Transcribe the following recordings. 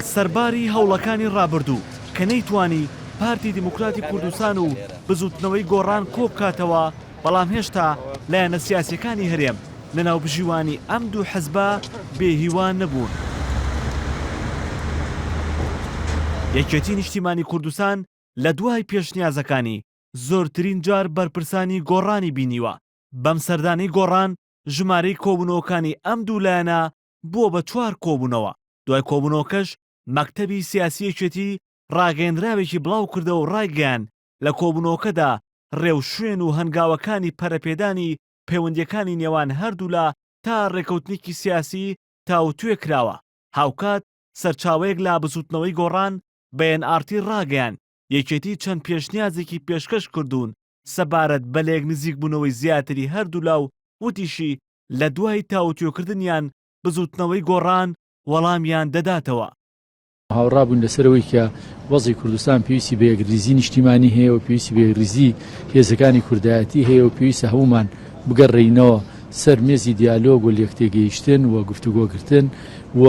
سەرباری هەوڵەکانی ڕابردوو کە نەیتوانی پارتی دیموکراتی کوردستان و بزوتنەوەی گۆڕان کۆ بکاتەوە، بەڵام هێشتا لایەنە سیاسیەکانی هەرێم لەناو بژیوانی ئەم دوو حەزبە بێهیوان نەبوون. یەکێتی نیشتیمانی کوردستان لە دوای پێشنیازەکانی زۆرترین جار بەرپرسانی گۆڕانی بینیوە. بەم سەردانەی گۆڕان ژمارەی کۆبوونەوەکانی ئەم دوو لایەنە بووە بە 4 کۆبوونەوە. دوای کۆبوونەوەکەش مەکتەبی سیاسی یەکێتی ڕاگەیەنراوێکی بڵاو کردەوە و ڕایگەیاند لە کۆبوونەوەکەدا ڕێوشوێن و هەنگاوەکانی پەرەپێدانی پەیوەندیەکانی نێوان هەردوو لە تا ڕێکەوتنێکی سیاسی تاوتوێ کراوە. هاوکات سەرچاوەیەک لا بزوتنەوەی گۆڕان بە NRT ڕاگەیاند یەکێتی چەند پێشنیازێکی پێشکەش کردوون سەبارەت بە لەیەک نزیک بوونەوەی زیاتری هەردوو لاو وتیشی لە دوای تاوتوێکردنیان بزوتنەوەی گۆڕان وەڵامیان دەداتەوە. هاوڕابوون لەسەرەوەی کە وەزی کوردستان پێویستی بە یەکریزی نیشتیمانی هەیە و پێویستی بە یەکریزی هێزەکانی کوردایەتی هەیە و پێویستە هەمومان بگەڕێینەوە سەر مێزی دیالۆگ و لێکتێگەیشتن و گفتوگۆکردن و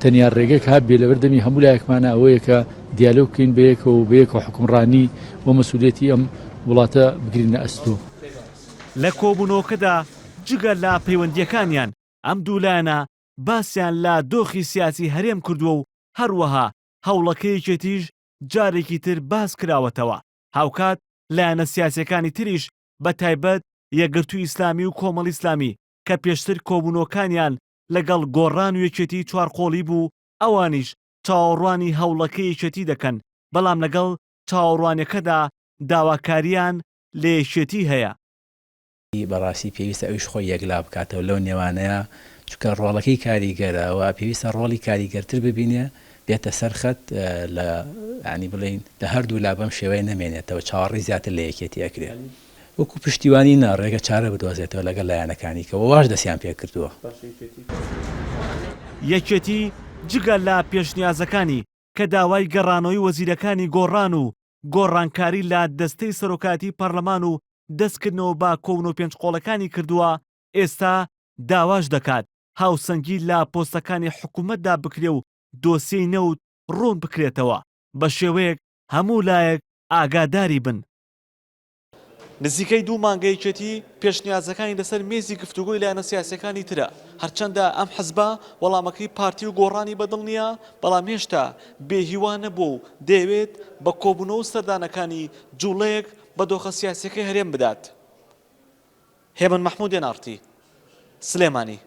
تەنیا ڕێگەک هات بێ لەبەردەمی هەموو لایەکمانە ئەوەیە کە دیالۆگ بکەین بەیەکەوە و بەیەکەوە حکومڕانی و مەسئولیەتی ئەم وڵاتە بگرینە ئەستۆ. لە کۆبوونەوەکەدا جگە لە پەیوەندیەکانیان ئەم دوو لایەنە باسییان لە دۆخی سیاسی هەرێم کردووە و هەروەها هەوڵەکەیەکێتیش جارێکی تر باس کراوەتەوە. هاوکات لایەنە سیاسیەکانی تریش بە تایبەت یەکگرتووی ئیسلامی و کۆمەڵی ئیسلامی کە پێشتر کۆبوونەوەکانیان لەگەڵ گۆڕان و یەکێتی چوارقۆڵی بوو، ئەوانیش چاوەڕوانی هەوڵەکە یەکێتی دەکەن، بەڵام لەگەڵ چاوەڕوانیەکەدا داواکاریان لە یەکێتی هەیە. بەڕاستی پێویستە ئەویش خۆی یەکلا بکاتەوە لەو نێوانەیە، چونکە ڕۆڵەکەی کاریگەرەوە پێویستە ڕۆڵی کاریگەرتر ببینێ بێتە سەرخەت لە ینی بڵین لە هەردوو لا بەم شێوەیە نەمێنێتەوە، چاوەڕێی زیاتر لە یەکێتی ئەکرێت وەکو پشتیوانی ناڕێگە چارە بدۆزێتەوە لەگەڵ لایەنەکانی کە واش دەستیان پێ کردووە. یەکێتی جگە لە پێشنیازەکانی کە داوای گەڕانەوەی وەزیرەکانی گۆڕان و گۆڕانکاری لە دەستەی سەرۆکاتی پەرلەمان و دەستکردنەوە با کۆون و پێنجقۆڵەکانی کردووە، ئێستا داواش دەکات هاوسەنگی لە پۆستەکانی حکوومەتدا بکرێ و دۆسیەی نەوت ڕوون بکرێتەوە بە شێوەیەک هەموو لایەک ئاگاداری بن. نزیکەی 2 مانگەیەکێتی پێشنیازەکانی لەسەر مێزی گفتوگۆی لایەنە سیاسیەکانی ترە، هەرچەندە ئەم حەزبە وەڵامەکەی پارتی و گۆڕانی بەدڵ نییە، بەڵام هێشتا بێهیوان نەبوو و دەیەوێت بە کۆبوونەوە سەردانەکانی جوڵەیەک بە دۆخە سیاسیەکەی هەرێم بدات. هێمن مەحموود NRT سلێمانی.